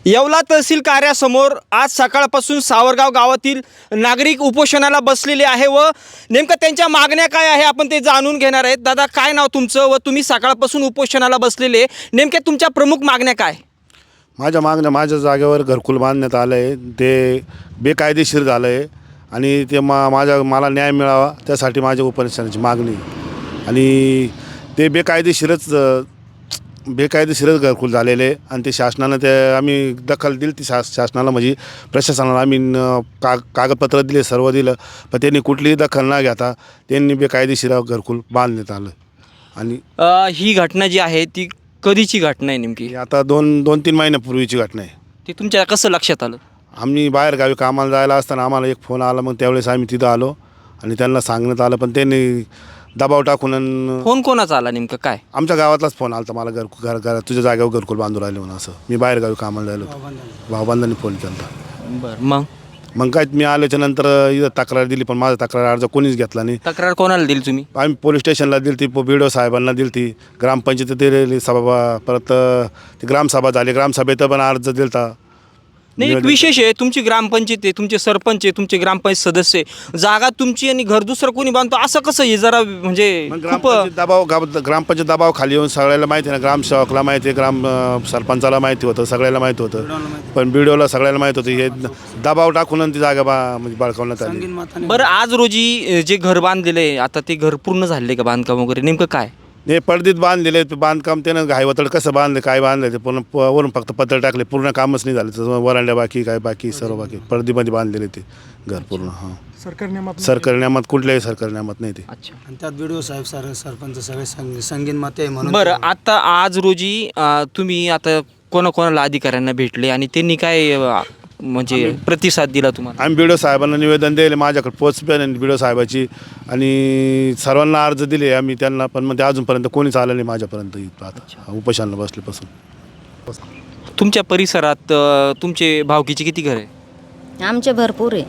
येवला तहसील कार्यासमोर आज सकाळपासून सावरगाव गावातील नागरिक उपोषणाला बसलेले आहे व नेमकं त्यांच्या मागण्या काय आहे आपण ते जाणून घेणार आहेत। दादा, काय नाव तुमचं व तुम्ही सकाळपासून उपोषणाला बसलेले, नेमक्या तुमच्या प्रमुख मागण्या काय? माझ्या मागण्या, माझ्या जागेवर घरकुल बांधण्यात आलं आहे, ते बेकायदेशीर झालं आहे आणि ते मला न्याय मिळावा त्यासाठी माझ्या उपोषणाची मागणी। आणि ते बेकायदेशीरच घरकुल झालेले आहे आणि ते शासनानं आम्ही दखल दिली ती शासनाला, म्हणजे प्रशासनाला आम्ही कागदपत्र दिले, सर्व दिलं, पण त्यांनी कुठलीही दखल न घेता त्यांनी बेकायदेशीर घरकुल बांधण्यात आलं। आणि ही घटना जी आहे ती कधीची घटना आहे नेमकी? आता दोन तीन महिन्यापूर्वीची घटना आहे। ते तुमच्या कसं लक्षात आलं? आम्ही बाहेर गावी कामाला जायला असताना आम्हाला एक फोन आला, मग त्यावेळेस आम्ही तिथं आलो आणि त्यांना सांगण्यात आलं, पण त्यांनी दबाव टाकून फोन कोणाचा आला नेमकं काय? आमच्या गावातलाच फोन आला मला, घर तुझ्या जागेवर घरकुल बांधून राहिले म्हणून। असं मी बाहेर गावी कामाला जायलो होतो, भाऊबंधांनी फोन केला। बरं, मग काय मी आल्याच्या नंतर इथं तक्रार दिली, पण माझा तक्रार अर्ज कोणीच घेतला नाही। तक्रार कोणाला दिली तुम्ही? आम्ही पोलीस स्टेशनला दिली ती, BDO साहेबांना दिली ती, ग्रामपंचायतीत दिलेली सभा, परत ती ग्रामसभा झाली, ग्रामसभेत पण अर्ज दिलता। नाही, एक विशेष आहे, तुमची ग्रामपंचायत आहे, तुमचे सरपंच आहे, तुमचे ग्रामपंचायत सदस्य आहे, जागा तुमची आणि घर दुसरं कोणी बांधतो असं कसं आहे? जरा म्हणजे खूप ग्रामपंचायत दबाव खाली येऊन सगळ्याला माहिती आहे ना, ग्रामसेवकला माहिती आहे, सरपंचाला माहिती होतं, सगळ्याला माहिती होतं, पण BDOला सगळ्याला माहिती होतं। हे दबाव टाकून ती जागा म्हणजे बळकावण्यात आली। बरं, आज रोजी जे घर बांधलेलं आहे आता ते घर पूर्ण झाले का बांधकाम वगैरे, नेमकं काय? हे पडदीत बांधलेले बांधकाम, त्यानं घाईवतड कसं बांधलं, काय बांधलं ते पूर्ण वरून फक्त पत्र टाकले, पूर्ण कामच नाही झालं, वरांड्या बाकी काय बाकी सर्व बाकी, पडदीमध्ये बांधलेले ते घर पूर्ण। हां, सरकारी नियमात कुठल्याही सरकारी नियमात नाही ते। अच्छा, आणि त्यात BDO साहेब, सरपंच सगळे संगीन मत आहे म्हणून। बरं, आता आज रोजी तुम्ही आता कोणाकोणाला अधिकाऱ्यांना भेटले आणि त्यांनी काय म्हणजे प्रतिसाद दिला तुम्हाला? आम्ही BDO साहेबांना निवेदन दिले, माझ्याकडे पोच पण BDO साहेबाची, आणि सर्वांना अर्ज दिले आम्ही त्यांना, पण मग ते अजूनपर्यंत कोणीच आलं नाही माझ्यापर्यंत आता उपोषणाला बसल्यापासून। तुमच्या परिसरात तुमचे भावकीचे किती घर आहे? आमचे भरपूर आहे।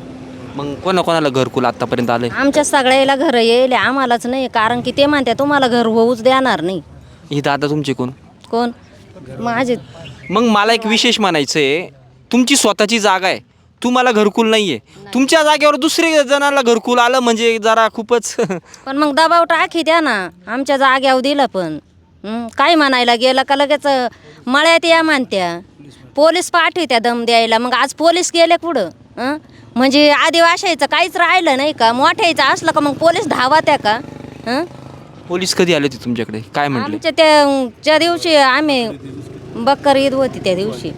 मग कोणाकोणाला घरकुल आतापर्यंत आले? आमच्या सगळ्याला घरं येईल, आम्हालाच नाही, कारण की ते म्हणते तुम्हाला घर होऊच देणार नाही। हे दादा तुमचे कोण? कोण? माझे। मग मला एक विशेष म्हणायचं आहे, तुमची स्वतःची जागा आहे, तुम्हाला घरकुल नाही आहे, तुमच्या जागेवर दुसरे जणाला घरकुल आलं म्हणजे जरा खूपच पण मग दबाव टाकी द्या ना, आमच्या जाग्यावर दिलं पण काय म्हणायला गेलं का लगेच मळ्यात या म्हणत्या, पोलीस पाठवत्या दम द्यायला। मग आज पोलीस गेले कुठं? म्हणजे आदिवासीचं काहीच राहिलं नाही का? मोठ्याचं असलं का मग पोलीस धावात्या का? पोलीस कधी आले होते तुमच्याकडे, काय म्हटले? आमच्या ज्या दिवशी आम्ही बक्कर ईद होती त्या दिवशी,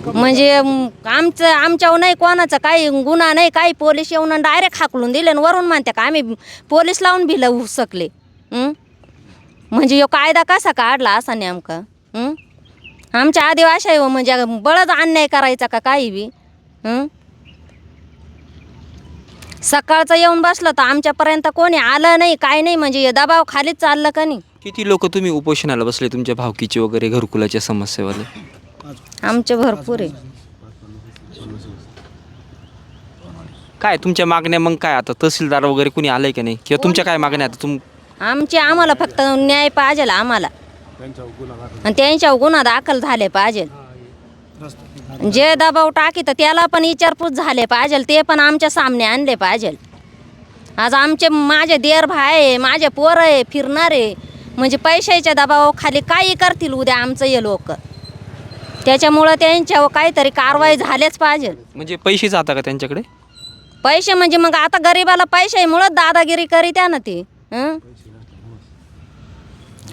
म्हणजे आमच्यावर नाही कोणाचा काही गुन्हा नाही, काही पोलीस येऊन डायरेक्ट हाकलून दिले आणि वरून म्हणते का आम्ही पोलीस लावून भिलं हुसकले। म्हणजे यो कायदा कसा काढला असा नेमका? आमच्या आदिवासी म्हणजे बळच अन्याय करायचा का काही बी? सकाळचं येऊन बसलं तर आमच्यापर्यंत कोणी आलं नाही, काय नाही, म्हणजे दबाव खालीच चाललं का नाही? किती लोक तुम्ही उपोषणाला बसले तुमच्या भावकीचे वगैरे घरकुलाच्या समस्येवाले? आमचे भरपूर आहे। काय तुमच्या मागण्या मग काय? आता तहसीलदार वगैरे कोणी आलंय का नाही, किंवा तुमच्या काय मागण्या आता आम्हाला फक्त न्याय पाहिजे आम्हाला, आणि त्यांच्यावर गुन्हा दाखल झाले पाहिजे, जे दबाव टाकी तर त्याला पण विचारपूस झाले पाहिजे, ते पण आमच्या सामने आणले पाहिजे। आज माझे देर भाई, माझे पोरं आहे फिरणारे, म्हणजे पैशाच्या दबावाखाली काही करतील उद्या आमचं हे लोक, त्याच्यामुळं त्यांच्यावर काहीतरी कारवाई झालेच पाहिजे। म्हणजे पैसे जाता का त्यांच्याकडे? पैसे म्हणजे मग आता गरीबाला पैशामुळं दादागिरी करीत्या ना ते।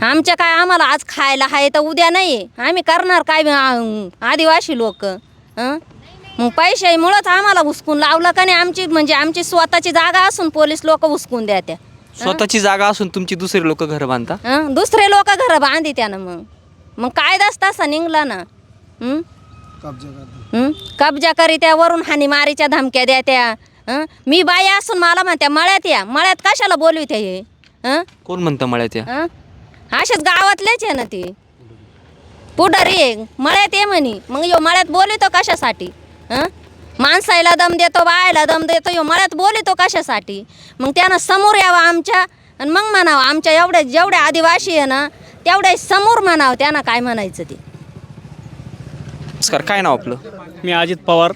आमच्या काय, आम्हाला आज खायला आहे तर उद्या नाही, आम्ही करणार काय आदिवासी लोक? मग पैशामुळंच आम्हाला हुसकून लावलं का नाही? म्हणजे आमची स्वतःची जागा असून पोलीस लोक हुसकून द्या त्या। स्वतःची जागा असून तुमची दुसरे लोक घर बांधता? दुसरे लोक घर बांधी त्यानं मग कायदाच तसा निघला ना। कब्जा करी त्या, वरून हानी मारीच्या धमक्या द्या त्या। मी बाई असून मला म्हणत्या मळ्यात या, मळ्यात कशाला बोलविते हे? कोण म्हणतं मळ्यात या? असेच गावातलेच आहे ना ते पुढारी आहे, मळ्यात ये म्हणी, मग यो मळ्यात बोलतो कशासाठी? माणसाला दम देतो, बायला दम देतो, यो मळ्यात बोलतो कशासाठी? मग त्यानं समोर यावं आमच्या, आणि मग म्हणावं आमच्या जेवढे आदिवासी आहे ना तेवढ्या समोर म्हणावं, त्यांना काय म्हणायचं ते। नमस्कार, काय नाव आपलं? मी अजित पवार,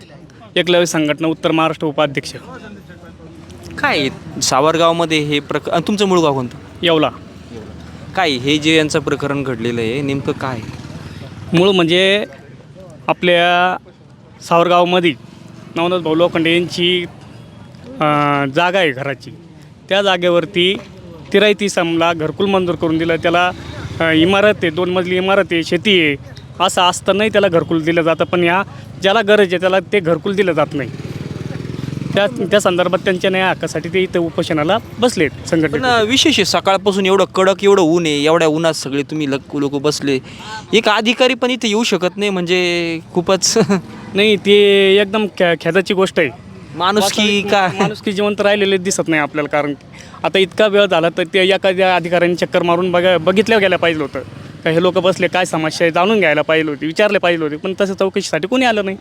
एकलव्य संघटना उत्तर महाराष्ट्र उपाध्यक्ष, काय आहे सावरगावमध्ये हे प्रकरण? तुमचं मूळ गाव कोणतं? येवला. काय हे जे यांचं प्रकरण घडलेलं आहे नेमकं काय? मूळ म्हणजे आपल्या सावरगावमध्ये नवनाथ भाऊ लोखंडे यांची जागा आहे घराची. त्या जागेवरती तिरायती समला घरकुल मंजूर करून दिलं. त्याला इमारत आहे, 2 मजली इमारत आहे, शेती आहे. असं असतानाही त्याला घरकुल दिलं जातं, पण या ज्याला गरज आहे त्याला ते घरकुल दिलं जात नाही. त्या संदर्भात त्यांच्या न्याय हक्कासाठी ते इथं उपोषणाला बसलेत पण संघटना. विशेष आहे, सकाळपासून एवढं कडक एवढं ऊन आहे, एवढ्या उन्हात सगळे तुम्ही लोक बसले. एक अधिकारी पण इथे येऊ शकत नाही म्हणजे खूपच नाही, ते एकदम खेदाची गोष्ट आहे. माणुसकी का? माणुसकी जिवंत राहिलेले दिसत नाही आपल्याला. कारण आता इतका वेळ झाला तर ते एखाद्या अधिकाऱ्यांनी चक्कर मारून बघितल्या गेल्या पाहिजे होतं का हे लोक बसले, काय समस्या आहे जाणून घ्यायला पाहिजे होती, विचारले पाहिजे होते. पण तसं चौकशीसाठी कोणी आलं नाही.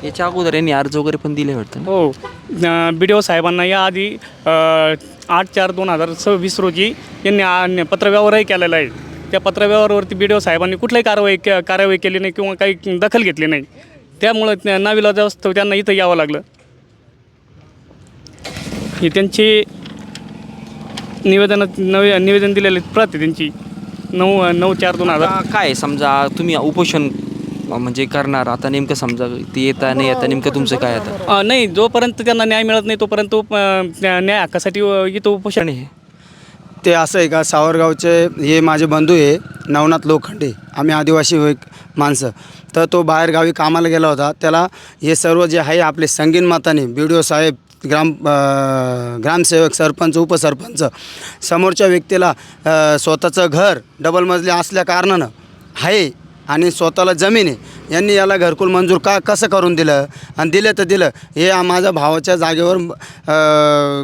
याच्या अगोदर यांनी अर्ज वगैरे पण दिले वाटतं ना? हो, BDO साहेबांना याआधी 8/4/2026 रोजी यांनी पत्रव्यवहारही केलेला आहे. त्या पत्रव्यवहारावरती BDO साहेबांनी कुठल्याही कारवाई केली नाही किंवा काही दखल घेतली नाही. त्यामुळं नाविलाजास्तव त्यांना इथं यावं लागलं. ही त्यांची निवेदन दिलेले प्रत आहे त्यांची 9/4/2000. काय समजा तुम्ही उपोषण म्हणजे करणार आता, नेमकं समजा ते येता नाही येता नेमकं तुमचं काय आता? नाही, जोपर्यंत त्यांना न्याय मिळत नाही तोपर्यंत न्याय हक्कासाठी इथं उपोषण आहे. ते असं आहे का, सावरगावचे हे माझे बंधू आहे नवनाथ लोखंडे, आम्ही आदिवासी माणसं. तर तो बाहेरगावी कामाला गेला होता. त्याला हे सर्व जे आहे आपले संगीन माताने BDO साहेब, ग्रामसेवक, सरपंच, उपसरपंच, समोरच्या व्यक्तीला स्वतःचं घर डबल मजली असल्या कारणानं आहे आणि स्वतःला जमीन आहे, यांनी याला घरकुल मंजूर कसं करून दिलं? आणि दिलं तर दिलं, हे माझ्या भावाच्या जागेवर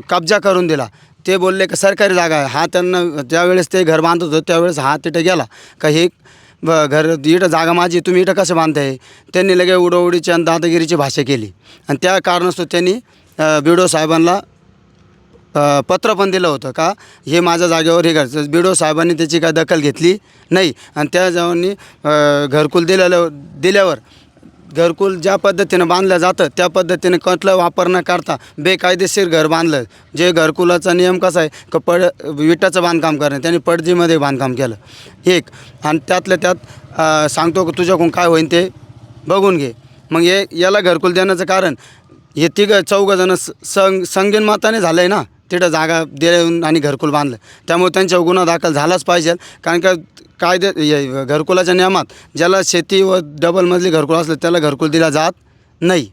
कब्जा करून दिला. ते बोलले का सरकारी जागा आहे. हा त्यांना ज्यावेळेस ते घर बांधत होतं त्यावेळेस हा तिथे गेला का हे घर इथं जागा माझी, तुम्ही इथं कसं बांधताय? त्यांनी लगे उडवडीची आणि दादागिरीची भाषा केली. आणि त्या कारणास्तव त्यांनी BDO साहेबांना पत्र पण दिलं होतं का हे माझ्या जागेवर हे घर. BDO साहेबांनी त्याची काय दखल घेतली नाही. आणि त्या जाऊनी घरकुल दिल्यावर घरकुल ज्या पद्धतीनं बांधलं जातं त्या पद्धतीने कटलं वापर न करता बेकायदेशीर घर बांधलं. जे घरकुलाचा नियम कसा आहे का विटाचं बांधकाम करणं, त्यांनी पडजीमध्ये बांधकाम केलं एक. आणि त्यातल्या त्यात सांगतो की तुझ्याकडून काय होईल ते बघून घे. मग याला घरकुल देण्याचं कारण हे 3-4 संगीन माताने झालं आहे ना, तिथं जागा देऊन आणि घरकुल बांधलं. त्यामुळे त्यांच्यावर गुन्हा दाखल झालाच पाहिजे. कारण का कायदे घरकुलाच्या नियमात ज्याला शेती व डबल मजली घरकुल असलं त्याला घरकुल दिला जात नाही.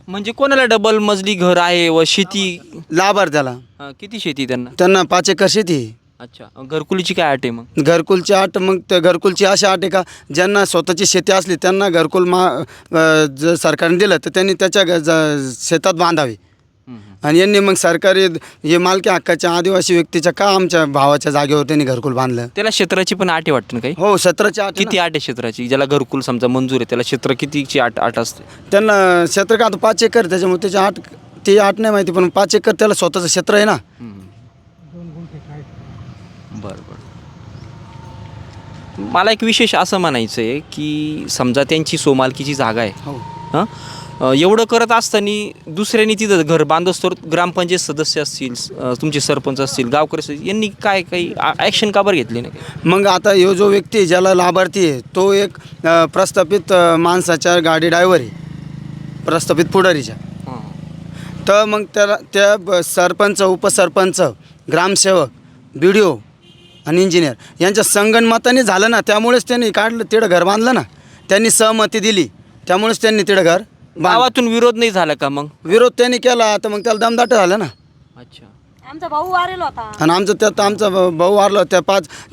म्हणजे कोणाला डबल मजली घर आहे व शेती? लाभार्थ्याला. किती शेती त्यांना 5 एकर शेती आहे. अच्छा, घरकुलीची काय अट आहे मग? घरकुलची अट मग त्या घरकुलची अशी अट आहे का ज्यांना स्वतःची शेती असली त्यांना घरकुल जर सरकारने दिलं तर त्यांनी त्याच्या शेतात बांधावे. आणि यांनी मग सरकारी हे मालकी हक्काच्या आदिवासी व्यक्तीच्या का आमच्या भावाच्या जागेवर त्यांनी घरकुल बांधलं? त्याला क्षेत्राची पण अट आहे वाटतं ना काही? हो, 17ची अट. किती अट आहे क्षेत्राची? ज्याला घरकुल समजा मंजूर आहे त्याला क्षेत्र कितीची अट असते? त्यांना क्षेत्र का आता 5 एकर, त्याच्यामुळे त्याची अट ती अट नाही माहिती, पण 5 एकर त्याला स्वतःचं क्षेत्र आहे ना. बरं. मला एक विशेष असं म्हणायचं आहे की समजा त्यांची सोमालकीची जागा आहे. हो. हां, एवढं करत असताना दुसऱ्यांनी तिथं घर बांधस्तोर ग्रामपंचायत सदस्य असतील, तुमचे सरपंच असतील, गावकरी असतील, यांनी काही ॲक्शन का बरं घेतली नाही? मग आता ह्यो जो व्यक्ती ज्याला लाभार्थी आहे तो एक प्रस्थापित माणसाच्या गाडी ड्रायव्हर आहे, प्रस्थापित पुढारीच्या. तर मग त्या सरपंच, उपसरपंच, ग्रामसेवक, BDO आणि इंजिनियर यांच्या संगनमताने झालं ना, त्यामुळेच त्यांनी काढलं तिथं घर बांधलं ना. त्यांनी सहमती दिली त्यामुळेच त्यांनी तिथं घर गावातून विरोध नाही झाला का मग? विरोध त्यांनी केला तर मग त्याला दमदाट झालं ना. अच्छा. आमचा भाऊ वारेल होता आणि आमचा भाऊ वारला त्या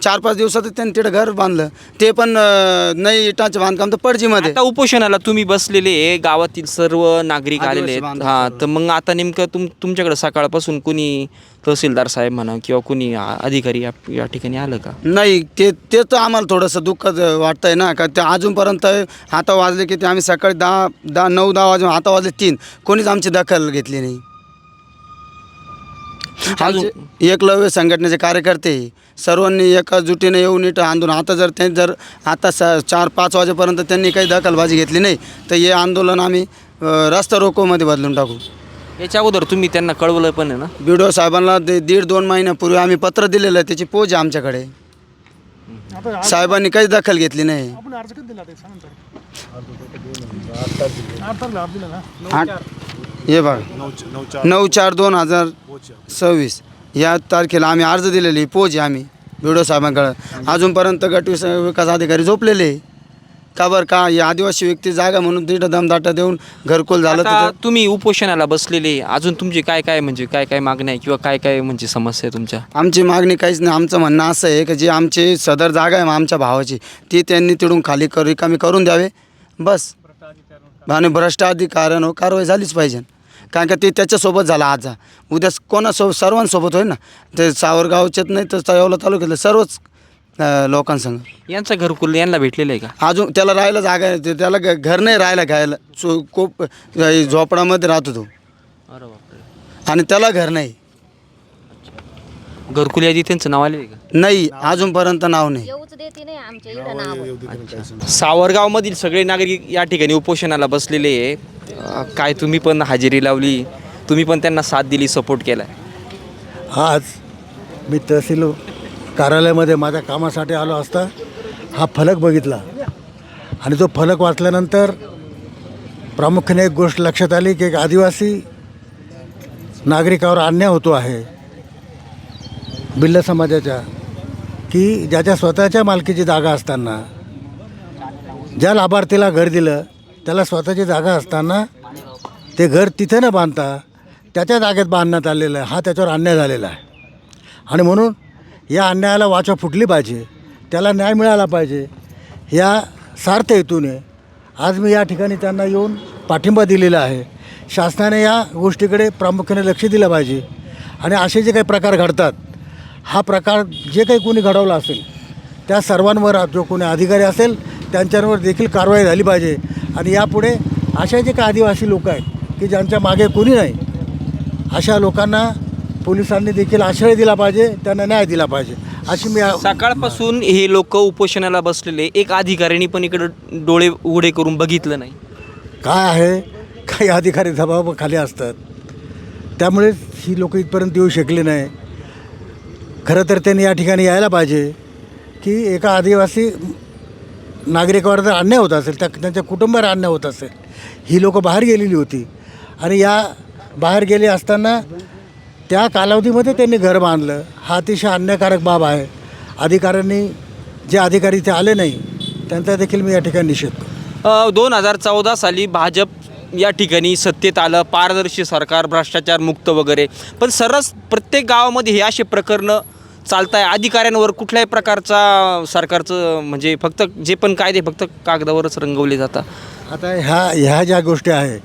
4-5 दिवसातच त्यांनी तिथं घर बांधलं. ते पण नाही इटाचं बांधकाम तर पडजीमध्ये. आता उपोषणाला तुम्ही बसलेले आहे, गावातील सर्व नागरिक आलेले आहेत. बांधव हां, तर मग आता नेमकं तुमच्याकडे सकाळपासून कुणी तहसीलदार साहेब म्हणा किंवा कुणी अधिकारी या ठिकाणी आलं का? नाही, ते तर आम्हाला थोडंसं दुःख वाटतं आहे ना, का ते अजूनपर्यंत आता वाजले की ते आम्ही सकाळी 9-10 वाजून आता वाजले 3, कोणीच आमची दखल घेतली नाही. आमचे एकलव्य संघटनेचे कार्यकर्ते सर्वांनी एका जुटीने येऊन इथं आंदोलन आता जर ते जर आता 4-5 वाजेपर्यंत त्यांनी काही दखलबाजी घेतली नाही तर हे आंदोलन आम्ही रस्ता रोकोमध्ये बदलून टाकू. याच्या अगोदर तुम्ही त्यांना कळवलं पण आहे ना? BDO साहेबांना 1.5-2 महिन्यापूर्वी आम्ही पत्र दिलेलं आहे, त्याची पोच आहे आमच्याकडे. साहेबांनी काहीच दखल घेतली नाही. हे बघा 9/4/2026 या तारखेला आम्ही अर्ज दिलेली पोच आहे आम्ही BDO साहेबांकडे. अजूनपर्यंत गट विकास अधिकारी झोपलेले का बरं का? या आदिवासी व्यक्ती जागा म्हणून तिथं दमदाटा देऊन घरकुल झालं. आता तुम्ही उपोषणाला बसलेले, अजून तुमची काय म्हणजे काय मागण्या आहे किंवा काय म्हणजे समस्या आहे तुमच्या? आमची मागणी काहीच नाही. आमचं म्हणणं असं आहे की जी आमची सदर जागा आहे आमच्या भावाची ती त्यांनी तिथून खाली रिकामी करून द्यावे बस. आणि भ्रष्ट अधिकाऱ्यांवर कारवाई झालीच पाहिजे. कारण का ते त्याच्यासोबत झाला आज उद्या कोणासोबत सर्वांसोबत होईल ना. ते सावरगावच्याच नाही तर येवला तालुक्यातले सर्वच लोकांसंग. यांचं घरकुल यांना भेटलेलं आहे का? अजून त्याला राहायला जागा आहे, त्याला घर नाही राहायला घ्यायला. खूप झोपडामध्ये राहतो तो अरे बापरे. आणि त्याला घर नाही. घरकुल यादी त्यांचं नाव आले का? नाही अजूनपर्यंत नाव नाही. येऊच देते नाही आमच्या इकडं नाव. सावरगावमधील सगळे नागरिक या ठिकाणी उपोषणाला बसलेले आहे. काय तुम्ही पण हजेरी लावली, तुम्ही पण त्यांना साथ दिली, सपोर्ट केला? आज मी तहसील कार्यालयामध्ये माझ्या कामासाठी आलो असता हा फलक बघितला आणि तो फलक वाचल्यानंतर प्रामुख्याने एक गोष्ट लक्षात आली की एक आदिवासी नागरिकावर अन्याय होतो आहे भिल्ल समाजाच्या, की ज्याच्या स्वतःच्या मालकीची जागा असताना ज्या लाभार्थीला घर दिलं त्याला स्वतःची जागा असताना ते घर तिथे न बांधता त्याच्या जागेत बांधण्यात आलेलं आहे. हा त्याच्यावर अन्याय झालेला आहे आणि म्हणून या अन्यायाला वाचा फुटली पाहिजे, त्याला न्याय मिळाला पाहिजे. या सार्थ हेतूने आज मी या ठिकाणी त्यांना येऊन पाठिंबा दिलेला आहे. शासनाने या गोष्टीकडे प्रामुख्याने लक्ष दिलं पाहिजे आणि असे जे काही प्रकार घडतात, हा प्रकार जे काही कोणी घडवला असेल त्या सर्वांवर जो कोणी अधिकारी असेल त्यांच्यावर देखील कारवाई झाली पाहिजे. आणि यापुढे अशा जे काही आदिवासी लोक आहेत की ज्यांच्या मागे कोणी नाही, अशा लोकांना पोलिसांनी देखील आश्रय दिला पाहिजे, त्यांना न्याय दिला पाहिजे अशी मी सकाळपासून हे लोक उपोषणाला बसलेले, एक अधिकाऱ्यांनी पण इकडं डोळे उघडे करून बघितलं नाही. काय आहे, काही अधिकारी दबावाखाली असतात त्यामुळे ही लोक इथपर्यंत येऊ शकले नाही. खरं तर त्यांनी या ठिकाणी यायला पाहिजे की एका आदिवासी नागरिकावर जर अन्याय होत असेल, त्यांच्या कुटुंबावर अन्याय होत असेल, ही लोकं बाहेर गेलेली होती आणि या बाहेर गेले असताना त्या कालावधीमध्ये त्यांनी घर बांधलं. हा अतिशय अन्यायकारक बाब आहे. अधिकाऱ्यांनी जे अधिकारी इथे आले नाही त्यांचा देखील मी या ठिकाणी निषेध करतो. 2014 साली भाजप या ठिकाणी सत्तेत आलं, पारदर्शी सरकार, भ्रष्टाचार मुक्त वगैरे, पण सर्रास प्रत्येक गावामध्ये हे असे प्रकरणं चालत आहे. अधिकाऱ्यांवर कुठल्याही प्रकारचा सरकारचं म्हणजे फक्त जे पण कायदे फक्त कागदावरच रंगवले जातात. आता ह्या ज्या गोष्टी आहे,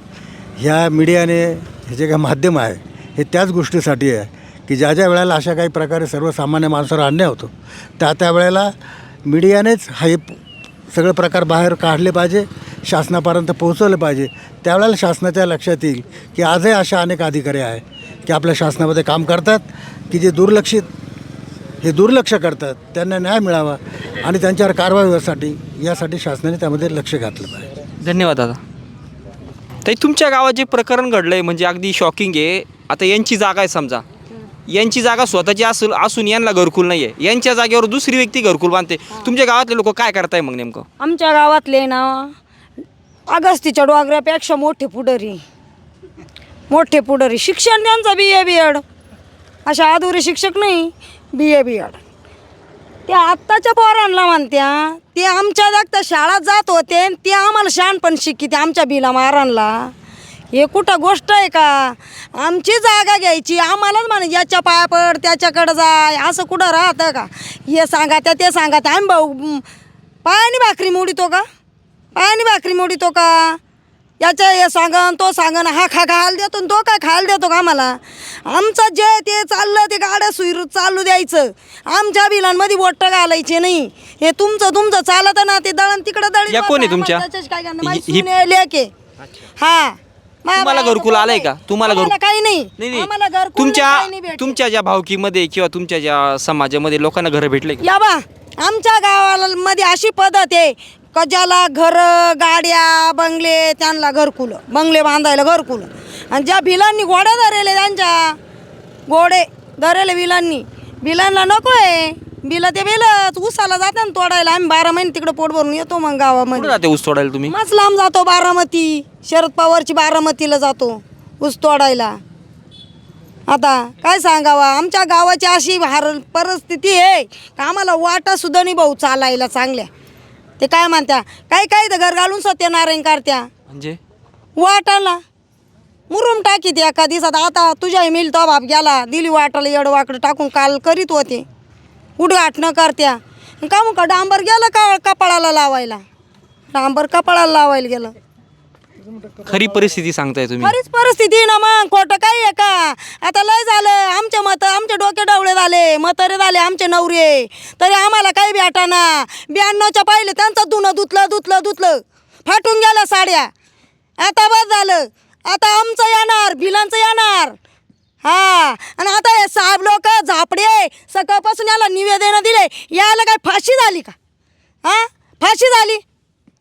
ह्या मीडियाने हे जे काही माध्यम आहे हे त्याच गोष्टीसाठी आहे की ज्या वेळेला अशा काही प्रकारे सर्वसामान्य माणसावर अन्याय होतो त्या वेळेला मीडियानेच हे सगळे प्रकार बाहेर काढले पाहिजे, शासनापर्यंत पोहोचवले पाहिजे. त्यावेळेला शासनाच्या लक्षात येईल की आजही अशा अनेक अधिकारी आहे की आपल्या शासनामध्ये काम करतात की जे दुर्लक्ष करतात. त्यांना न्याय मिळावा आणि त्यांच्यावर कारवाई यासाठी शासनाने त्यामध्ये लक्ष घातलं पाहिजे. धन्यवाद दादा. ताई, तुमच्या गावात जे प्रकरण घडलं आहे म्हणजे अगदी शॉकिंग आहे. आता यांची जागा आहे, समजा यांची जागा स्वतःची असून यांना घरकुल नाही आहे, यांच्या जागेवर दुसरी व्यक्ती घरकुल बांधते. तुमच्या गावातले लोक काय करताय मग नेमकं? आमच्या गावातले ना अगस्तीच्या डोंगरापेक्षा मोठे पुढारी शिक्षण त्यांचं BA BEd, अशा अधुरे शिक्षक नाही, BA BEd. ते आत्ताच्या पोरांना म्हणत्या ते आमच्या जागता शाळात जात होते, ते आम्हाला शहाणपण शिकिते आमच्या बिला मारांना. हे कुठं गोष्ट आहे का? आमची जागा घ्यायची, आम्हालाच म्हणे याच्या पाया पड, त्याच्याकडं जाय, असं कुठं राहतं का? हे सांगा त्या ते सांगा त्या. आम्ही भाऊ पायाने भाकरी मोडीतो का? याच्या हे सांगन तो सांगन, हा खायला देतो तो काय खायला देतो का आम्हाला? आमचं जे ते चाललं ते गाड्या सुरू चालू द्यायचं, आमच्या बिलांमध्ये बोट घालायचे नाही. हे तुमचं चालत ना, ते दळण तिकडं या कोण आहे तुमच्या? काय करणार? हा तुम्हाला घरकुल आलंय का? तुम्हाला आम्हाला काही नाही नाही आम्हाला घरकुल नाही, तुमच्या काही नाही भेटलं. तुमच्या ज्या भावकीमध्ये किंवा तुमच्या ज्या समाजामध्ये लोकांना घर भेटले का? या बा आमच्या गावामध्ये अशी पद्धत आहे का ज्याला घर गाड्या बंगले त्यांना घरकुल बंगले बांधायला घरकुल आणि ज्या भिलांनी घोड्या धरेले त्यांच्या घोडे धरेले बिलांना नको आहे बिलं ते बिलच उसाला जाते ना तोडायला आम्ही 12 महिने तिकडे पोट भरून येतो मग कुठं गावामध्ये जाते ऊस तोडायला तुम्ही? मस्त लांब जातो बारामती शरद पवारची बारामतीला जातो ऊस तोडायला. आता काय सांगावा आमच्या गावाची अशी परिस्थिती आहे का आम्हाला वाटा सुद्धा नाही भाऊ चालायला चांगल्या. ते काय म्हणत्या काही काही तर घर घालून सत्यनारायण करत्या म्हणजे वाटाला मुरुम टाकीत एका दिवसात. आता तुझ्या मिल तो बाप गेला दिली वाटाला येडं वाकडं टाकून काल करीत होते उद्घाटनं करत्या का मग डांबर गेलं का कपाळाला लावायला डांबर कपाळाला लावायला गेलं. खरी परिस्थिती सांगताय तुम्ही? खरीच परिस्थिती ना मग खोटं काय आहे का. आता लय झालं आमचे डोके डावळे झाले म्हातारे झाले आमचे नवरे तरी आम्हाला काही भेटाना. 92च्या पाहिले त्यांचं धुणं धुतलं फाटून गेल्या साड्या. आता बस झालं आता आमचं येणार भिलांचं येणार. हा आणि आता हे साहेब लोक झापडे सकाळपासून याला निवेदन दिले याला काय फाशी झाली का? हा फाशी झाली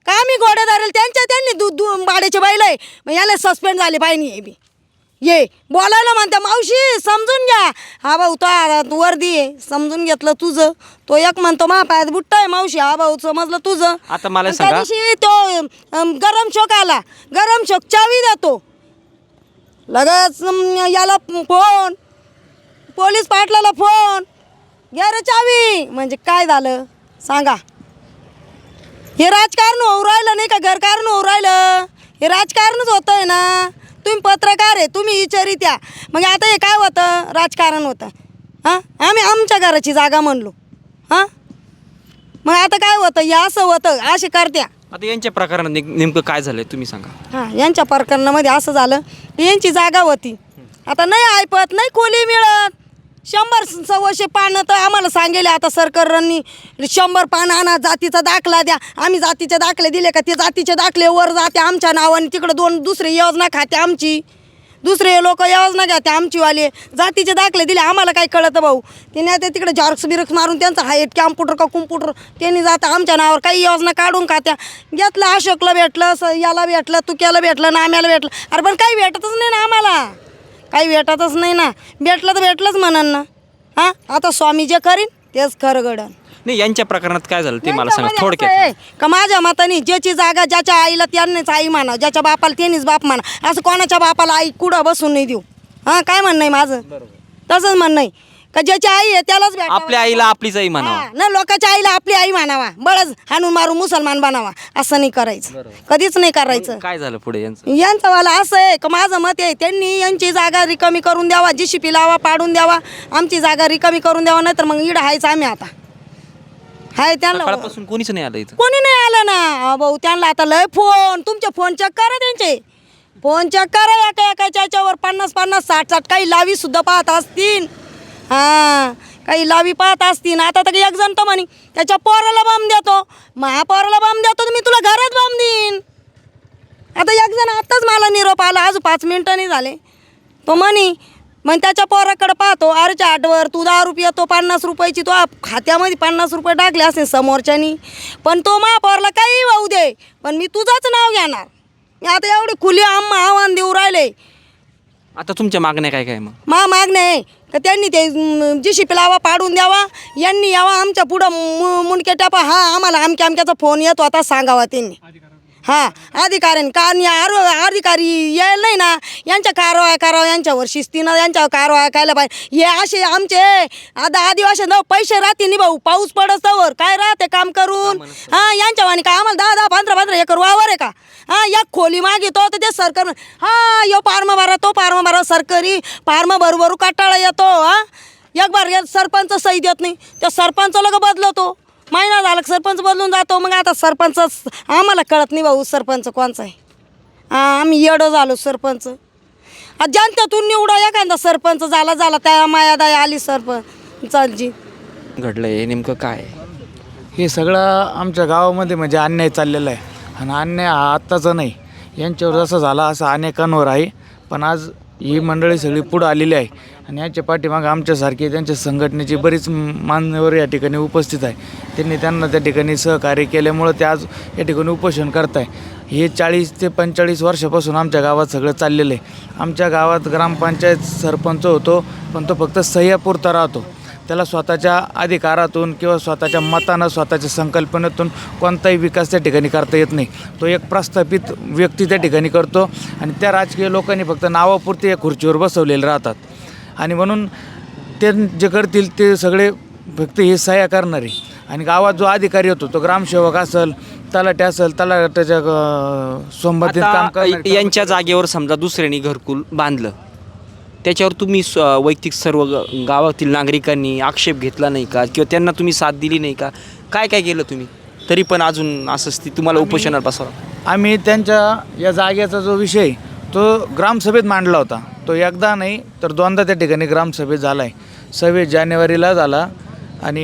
का? आम्ही घोडे धरेल त्यांनी दूध भाड्याचे बैल आहे मग याला सस्पेंड झाले पाहिजे. हे बी ये बोलायला म्हणत्या मावशी समजून घ्या. हा भाऊ तो वर्दी आहे समजून घेतलं तुझं. तो एक म्हणतो मा पायात बुट्टा आहे मावशी. हा भाऊ समजलं तुझं. आता मला आणि त्या सांगा. दिवशी तो गरम शोक आला गरम शोक चावी देतो लगेच याला फोन पोलीस पाटलाला फोन घ्या रे चावी. म्हणजे काय झालं सांगा. हे राजकारण होऊ राहिलं नाही का घरकारण होऊ राहिलं. हे राजकारणच होतं आहे ना. तुम्ही पत्रकार आहे तुम्ही विचारित्या मग आता हे काय होतं राजकारण होतं. हां आम्ही आमच्या घराची जागा म्हणलो. हां मग आता काय होतं हे असं होतं असे करत्या. आता यांच्या प्रकरणात नेमकं काय झालंय तुम्ही सांगा? हां यांच्या प्रकरणामध्ये असं झालं यांची जागा होती आता नाही ऐपत नाही खोली मिळत. 100-125 पानं तर आम्हाला सांगेले आता सरकारनी 100 पानं आणा जातीचा दाखला द्या. आम्ही जातीचे दाखले दिले का ते जातीचे दाखले वर जाते आमच्या नावाने तिकडं 2 दुसरे योजना खाते आमची दुसरे लोक योजना घ्याते आमचीवाले जातीचे दाखले दिले आम्हाला काय कळतं भाऊ. ते नाही ते तिकडे झॉर्क्स बिरक्स मारून त्यांचा हायट कॅम्प्युटर का कम्प्युटर त्यांनी जातं आमच्या नावावर काही योजना काढून खात्या. घेतलं अशोकला भेटलं याला भेटलं तुक्याला भेटलं नाम्याला भेटलं. अरे पण काही भेटतच नाही ना आम्हाला काही भेटतच नाही ना. भेटलं तर भेटलंच म्हणन ना. हां आता स्वामी जे करीन तेच खरं घडन. नाही यांच्या प्रकरणात काय झालं ते मला सांगा यांच्यामध्ये असं थोडक्यात. आहे का माझ्या मताने ज्याची जागा ज्याच्या आईला त्यांनीच आई म्हणा ज्याच्या बापाला त्यांनीच बाप म्हणा. असं कोणाच्या बापाला आई कुठं बसून नाही देऊ. हां काय म्हणणं आहे माझं तसंच म्हणणं आहे का ज्याची आई आहे त्यालाच भेटावं. आपल्या आईला आपलीच आई म्हणावा. हां, ना लोकांच्या आईला आपली आई मानावा बळच हाणून मारून मुसलमान बनावा असं नाही करायचं कधीच नाही करायचं. काय झालं पुढे यांचं? यांचं वाला असं आहे का माझं मत आहे त्यांनी यांची जागा रिकामी करून द्यावा JCP लावा पाडून द्यावा आमची जागा रिकामी करून द्यावा नाही तर मग इडं हायचं आम्ही आता हाय त्यांना सकाळपासून कोणीच नाही आलं इथं. कोणी नाही आलं ना भाऊ. त्यांना आता लय फोन तुमचे फोन चेक करा त्यांचे फोन चेक करा एका याच्यावर 50-50 60-60 काही लावी सुद्धा पाहत असतील. हां काही लावी पाहत असतील. आता तर एक जण तर म्हणे त्याच्या पोराला बॉम्ब देतो महापोराला बॉम्ब देतो तर मी तुला घरात बॉम्ब देईन. आता एक जण आत्ताच मला निरोप आला अजून 5 मिनिटं नाही झाले. तो म्हणे मग त्याच्या पोराकडे पाहतो अरेच्या आठवर तू 10 रुपये येतो 50 रुपयाची तो खात्यामध्ये 50 रुपये टाकले असेल समोरच्यानी पण तो महापौरला काही वाहू दे पण मी तुझंच नाव घेणार. मी आता एवढी खुली आव्हान देऊ राहिले. आता तुमच्या मागण्या काय काय मग? मागणे आहे का त्यांनी ते JCP लावा पाडून द्यावा यांनी यावा आमच्या पुढं मुंडके टापा. हां आम्हाला अमक्याचा फोन येतो आता सांगावा त्यांनी. हां अधिकाऱ्यांनी कारण या अधिकारी यायला नाही ना यांच्या कारवाया करावं यांच्यावर शिस्तीनं यांच्यावर कारवाया करायला पाहिजे. हे असे आमचे आता आदिवासी पैसे राहते नि भाऊ पाऊस पडस्तवर काय राहते काम करून. हां यांच्या वाणी का आम्हाला 10-15 एकर वावर आहे का. हां एक खोली मागितो तर ते सरकार हां यो पारमा भरा तो पारमा भरा सरकारी पारमा भरू काटाळा येतो. हां एक बार सरपंच सही देत नाही त्या सरपंच लोक बदलवतो महिना झाला सरपंच बदलून जातो. मग आता सरपंच आम्हाला कळत नाही भाऊ सरपंच कोणचा आहे. आम्ही येडं झालो सरपंच. जनतेतून निवडा एखादा सरपंच झाला त्या मायादाया आली सरपंचाची. घडलंय नेमकं काय? हे सगळं आमच्या गावामध्ये म्हणजे अन्याय चाललेला आहे आणि अन्याय हा आत्ताचा नाही यांच्यावर जसा झाला असा अनेकांवर आहे. पण आज ही मंडळी सगळी पुढं आलेली आहे आणि याच्या पाठीमागं आमच्यासारखे त्यांच्या संघटनेची बरीच मान्यवर या ठिकाणी उपस्थित आहे. त्यांना त्या ठिकाणी सहकार्य केल्यामुळं ते आज या ठिकाणी उपोषण करत आहे. हे 40 ते 45 वर्षापासून आमच्या गावात सगळं चाललेलं आहे. आमच्या गावात ग्रामपंचायत सरपंच होतो, पण तो फक्त सह्यापुरता राहतो. त्याला स्वतःच्या अधिकारातून किंवा स्वतःच्या मतानं, स्वतःच्या संकल्पनेतून कोणताही विकास त्या ठिकाणी करता येत नाही. तो एक प्रस्थापित व्यक्ती त्या ठिकाणी करतो आणि त्या राजकीय लोकांनी फक्त नावापुरते या खुर्चीवर बसवलेले राहतात. आणि म्हणून ते जे करतील ते सगळे फक्त हे सह्या करणारे. आणि गावात जो अधिकारी होतो तो ग्रामसेवक असेल, तलाठी असेल, तलाट्याच्या संबंधित काम आता करणारे यांच्या जागेवर समजा दुसऱ्यांनी घरकुल बांधलं, त्याच्यावर तुम्ही वैयक्तिक सर्व गावातील नागरिकांनी आक्षेप घेतला नाही का, किंवा त्यांना तुम्ही साथ दिली नाही का? काय काय केलं तुम्ही तरी पण अजून असं तुम्हाला उपोषणाला बसावं? आम्ही त्यांच्या या जागेचा जो विषय तो ग्रामसभेत मांडला होता. तो एकदा नाही तर दोनदा त्या ठिकाणी ग्रामसभेत झाला आहे. 26 जानेवारीला झाला आणि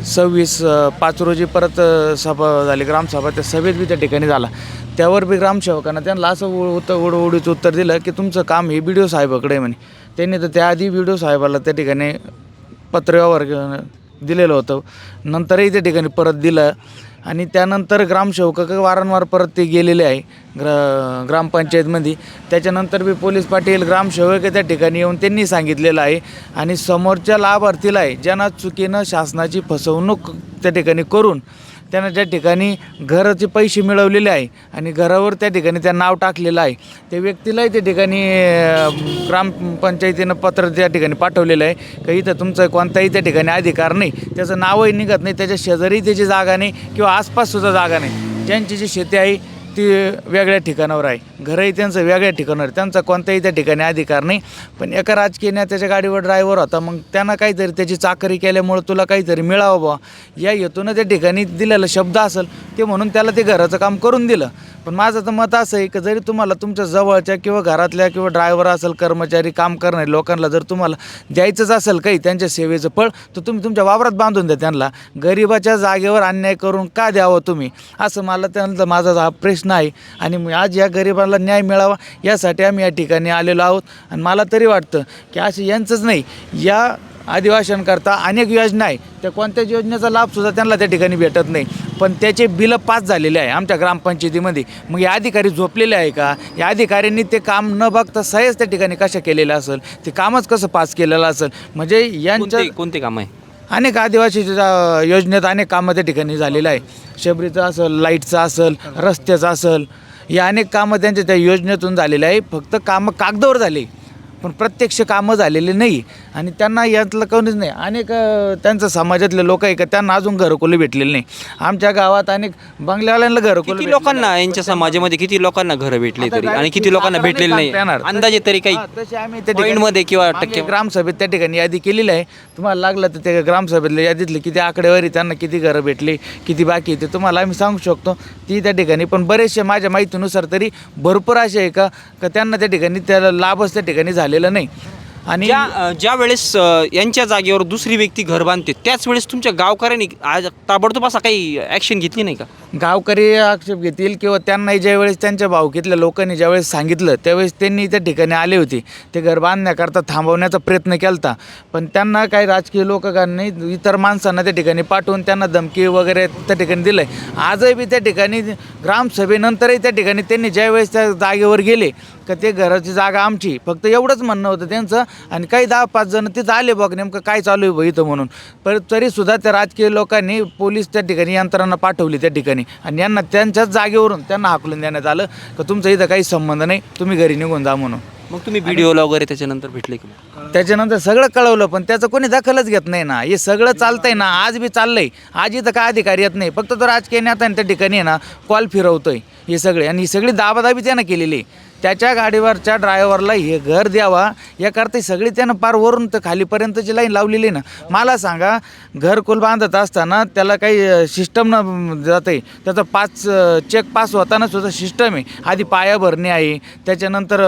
26/5 रोजी परत सभा झाली ग्रामसभा. त्या सभेत बी त्या ठिकाणी झाला. त्यावर बी ग्रामसेवकांना त्यांना असं उडीचं उत्तर दिलं की तुमचं काम हे BDO साहेबाकडे आहे म्हणे. त्यांनी तर त्याआधी BDO साहेबाला त्या ठिकाणी पत्रव्यवहार दिलेलं होतं. नंतरही त्या ठिकाणी परत दिलं आणि त्यानंतर ग्रामसेवक वारंवार परत ते गेलेले आहे ग्रामपंचायतमध्ये. त्याच्यानंतर बी पोलीस पाटील ग्रामसेवक त्या ठिकाणी येऊन त्यांनी सांगितलेलं आहे आणि समोरच्या लाभार्थीला आहे ज्यांना चुकीनं शासनाची फसवणूक त्या ठिकाणी करून त्यांना त्या ठिकाणी घराचे पैसे मिळवलेले आहे आणि घरावर त्या ठिकाणी त्या नाव टाकलेलं आहे. त्या व्यक्तीलाही त्या ठिकाणी ग्रामपंचायतीनं पत्र त्या ठिकाणी पाठवलेलं आहे की इथं तुमचा कोणताही त्या ठिकाणी अधिकार नाही. त्याचं नावही निघत नाही, त्याच्या शेजारी त्याची जागा नाही किंवा आसपाससुद्धा जागा नाही. ज्यांची जी शेती आहे ती वेगळ्या ठिकाणावर आहे, घरही त्यांचं वेगळ्या ठिकाणावर, त्यांचा कोणताही त्या ठिकाणी अधिकार नाही. पण एका राजकीय नेत्याच्या गाडीवर ड्रायव्हर होता, मग त्यांना काहीतरी त्याची चाकरी केल्यामुळं तुला काहीतरी मिळावं बा या हेतूनं त्या ठिकाणी दिलेला शब्द असेल ते म्हणून त्याला ते घराचं काम करून दिलं. पण माझं तर मत असं आहे की जरी तुम्हाला तुमच्या जवळच्या किंवा घरातल्या किंवा ड्रायव्हर असेल, कर्मचारी, काम करणारे लोकांना जर तुम्हाला द्यायचंच असेल काही त्यांच्या सेवेचं फळ, तर तुम्ही तुमच्या वावरात बांधून द्या. त्यांना गरिबाच्या जागेवर अन्याय करून का द्यावं तुम्ही, असं मला त्यांचा माझा हा प्रश्न आहे. आणि आज या गरिबाला न्याय मिळावा यासाठी आम्ही या ठिकाणी आलेलो आहोत. आणि मला तरी वाटतं की असं यांचंच नाही, या आदिवासींकरता अनेक योजना आहे, त्या कोणत्याच योजनेचा लाभसुद्धा त्यांना त्या ठिकाणी भेटत नाही. पण त्याचे बिलं पास झालेले आहे आमच्या ग्रामपंचायतीमध्ये. मग हे अधिकारी झोपलेले आहे का? या अधिकाऱ्यांनी ते काम न बघता सहज त्या ठिकाणी कशा केलेलं असेल, ते कामच कसं पास केलेलं असेल. म्हणजे यांच्या कोणते काम आहे? अनेक आदिवासीच्या योजनेत अनेक कामं त्या ठिकाणी झालेलं आहे. शबरीचं असेल, लाईटचं असेल, रस्त्याचं असेल, या अनेक कामं त्यांच्या त्या योजनेतून झालेलं आहे. फक्त कामं कागदावर झाले पण प्रत्यक्ष कामं झालेली नाही. आणि त्यांना यातलं कोणीच नाही. अनेक त्यांचं समाजातले लोक आहे का त्यांना अजून घरकुलं भेटलेली नाही. आमच्या गावात अनेक बंगल्यावाल्यांना घरकुलं किती लोकांना यांच्या समाजामध्ये किती लोकांना घरं भेटली तरी आणि किती लोकांना भेटलेली नाही अंदाजे तरी काही तसे आम्ही त्या पॉईंटमध्ये किंवा मागे टक्के? ग्रामसभेत त्या ठिकाणी यादी केलेली आहे. तुम्हाला लागलं तर त्या ग्रामसभेतल्या यादीतले किती आकडेवारी त्यांना किती घरं भेटली, किती बाकी ते तुम्हाला आम्ही सांगू शकतो ती त्या ठिकाणी. पण बरेचसे माझ्या माहितीनुसार तरी भरपूर असे आहे का त्यांना त्या ठिकाणी त्याला लाभच त्या ठिकाणी झालेला नाही. आणि ज्या वेळेस यांच्या जागेवर दुसरी व्यक्ती घर बांधते त्याच वेळेस तुमच्या गावकऱ्यांनी आज ताबडतोब असा काही ॲक्शन घेतली नाही का? गावकरी आक्षेप घेतील किंवा त्यांनाही ज्यावेळेस त्यांच्या भावकीतल्या लोकांनी ज्यावेळेस सांगितलं त्यावेळेस त्यांनी त्या ठिकाणी आले होते. ते घर बांधण्याकरता थांबवण्याचा प्रयत्न केला होता. पण त्यांना काही राजकीय लोकांनी इतर माणसांना त्या ठिकाणी पाठवून त्यांना धमकी वगैरे त्या ठिकाणी दिलं आहे. आजही बी त्या ठिकाणी ग्रामसभेनंतरही त्या ठिकाणी त्यांनी ज्यावेळेस त्या जागेवर गेले का ते घराची जागा आमची, फक्त एवढंच म्हणणं होतं त्यांचं. आणि काही 10-5 जण तिथं आले बघ नेमकं काय चालू आहे बघ इथं म्हणून. पण तरीसुद्धा त्या राजकीय लोकांनी पोलीस त्या ठिकाणी यंत्रणा पाठवली त्या ठिकाणी आणि यांना त्यांच्याच जागेवरून त्यांना हाकलून देण्यात आलं का तुमचा इथं काही संबंध नाही, तुम्ही घरी निघून जा म्हणून. मग तुम्ही व्हिडिओला वगैरे त्याच्यानंतर भेटले की? त्याच्यानंतर सगळं कळवलं पण त्याचं कोणी दखलच घेत नाही ना. हे सगळं चालतंय ना, आज बी चाललंय. आज इथं काय अधिकारी येत नाही, फक्त तो राजकीय नेता त्या ठिकाणी आहे ना कॉल फिरवतोय हे सगळे. आणि ही सगळी दाबादाबी त्यानं केलेली आहे. त्याच्या गाडीवरच्या ड्रायव्हरला हे घर द्यावा याकरता सगळी त्यानं पार वरून तर खालीपर्यंतची लाईन लावलेली ना. मला सांगा, घरकुल बांधत असताना त्याला काही सिस्टम न जाते, त्याचा चेक पास होताना सुद्धा सिस्टम आहे. आधी पाया भरणे आहे, त्याच्यानंतर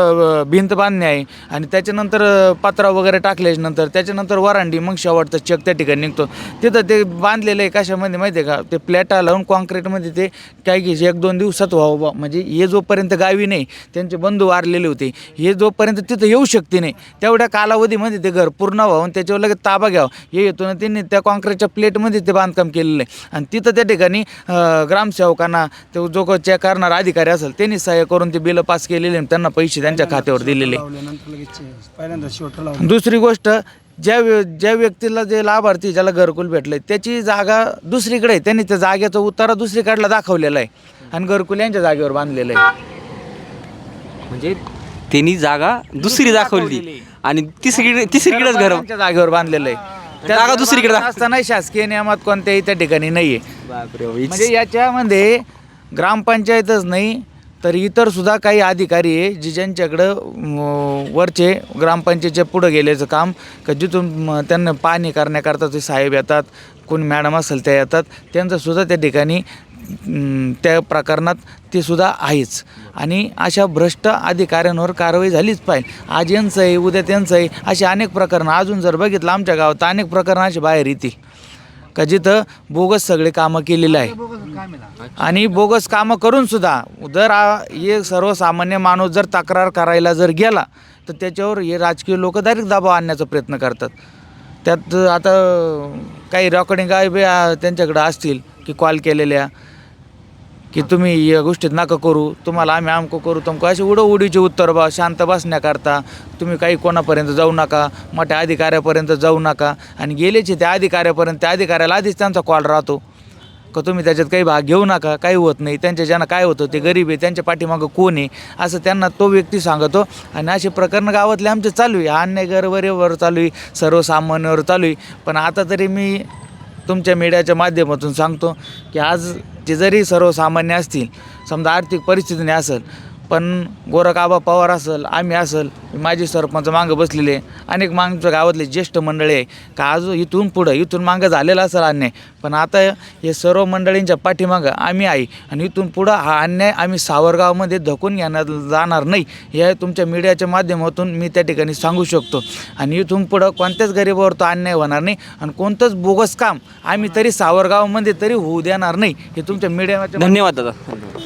भिंत बांधणे आहे, आणि त्याच्यानंतर पत्रा वगैरे टाकल्याच्यानंतर त्याच्यानंतर वरांडी, मग शेवटचा चेक त्या ठिकाणी निघतो. तिथं ते बांधलेलं आहे कशामध्ये माहिती आहे का, ते प्लॅटा लावून कॉन्क्रीटमध्ये ते काय की 1-2 दिवसात व्हावं बा. म्हणजे हे जोपर्यंत गावी नाही, त्यांचे बंधू वारलेले होते, हे जोपर्यंत तिथं येऊ शकते नाही, तेवढ्या कालावधीमध्ये ते घर पूर्ण व्हावं, त्याच्यावर लगेच ताबा घ्यावं हे येतो ना. त्यांनी त्या कॉन्क्रीटच्या प्लेटमध्ये ते बांधकाम केलेलं आहे, आणि तिथं त्या ठिकाणी ग्रामसेवकांना तो जो चेक करणारा अधिकारी असेल त्यांनी सहाय्य करून ते बिलं पास केलेले, त्यांना पैसे त्यांच्या खात्यावर दिलेले. दुसरी गोष्ट, ज्या व्यक्तीला जे लाभार्थी ज्याला घरकुल भेटलं त्याची जागा दुसरीकडे आहे, त्यांनी त्या जागेचा उतारा दुसरीकडला दाखवलेला आहे आणि घरकुल यांच्या जागेवर बांधलेलं आहे. म्हणजे त्यांनी जागा दुसरी दाखवली आणि तिसरीकडेच घर त्यांच्या जागेवर बांधलेलं आहे. त्या जागा दुसरीकडे असताना शासकीय नियमात कोणत्याही त्या ठिकाणी नाही आहे. बापरे. म्हणजे याच्यामध्ये ग्रामपंचायतच नाही तर इतर सुद्धा काही अधिकारी आहे ज्यांच्याकडं वरचे ग्रामपंचायतच्या पुढं गेल्याचं काम, का जिथून त्यांना पाहणी करण्याकरता ते साहेब येतात, कोणी मॅडम असेल त्या येतात, त्यांचंसुद्धा त्या ठिकाणी त्या प्रकरणात ते सुद्धा आहेच. आणि अशा भ्रष्ट अधिकाऱ्यांवर कारवाई झालीच पाहिजे. आज यांचं आहे, उद्या त्यांचं आहे, अशी अनेक प्रकरणं अजून जर बघितलं आमच्या गावात अनेक प्रकरणं अशी बाहेर येतील का जिथं बोगस सगळे कामं केलेलं आहे. आणि बोगस कामं करूनसुद्धा जर हे सर्वसामान्य माणूस जर तक्रार करायला जर गेला तर त्याच्यावर हे राजकीय लोक डायरेक्ट दबाव आणण्याचा प्रयत्न करतात. त्यात आता काही रेकॉर्डिंग आहे त्यांच्याकडं असतील की कॉल केलेल्या की तुम्ही या गोष्टीत नका करू, तुम्हाला आम्ही आमको करू तुमको, असे उडीचे उत्तर बा शांत बसण्याकरता तुम्ही काही कोणापर्यंत जाऊ नका, मोठ्या अधिकाऱ्यापर्यंत जाऊ नका. आणि गेलेचे त्या अधिकाऱ्यापर्यंत, त्या अधिकाऱ्याला आधीच त्यांचा कॉल राहतो का तुम्ही त्याच्यात काही भाग घेऊ नका, काही होत नाही, त्यांच्या ज्यांना काय होतं ते गरीब आहे, त्यांच्या पाठीमागं कोण आहे असं त्यांना तो व्यक्ती सांगतो. आणि असे प्रकरण गावातले आमचे चालू आहे, अन्याय गरवरेवर चालू आहे, सर्वसामान्यावर चालू आहे. पण आता तरी मी तुमच्या मीडियाच्या माध्यमातून सांगतो की आज जे जरी सर्वसामान्य असतील, समजा आर्थिक परिस्थितीने असेल, पण गोरखआबा पवार असेल, आम्ही असेल, माझे सरपंच मागं बसलेले, अनेक मागच्या गावातले ज्येष्ठ मंडळी आहे का आज इथून मागं झालेला असेल अन्याय, पण आता हे सर्व मंडळींच्या पाठीमागं आम्ही आहे. आणि इथून पुढं हा अन्याय आम्ही सावरगावमध्ये धकून घेण्यात जाणार नाही, हे तुमच्या मीडियाच्या माध्यमातून मी त्या ठिकाणी सांगू शकतो. आणि इथून पुढं कोणत्याच गरिबावर तो अन्याय होणार नाही आणि कोणतंच बोगस काम आम्ही तरी सावरगावमध्ये तरी होऊ देणार नाही, हे तुमच्या मीडियाच्या धन्यवाद दादा.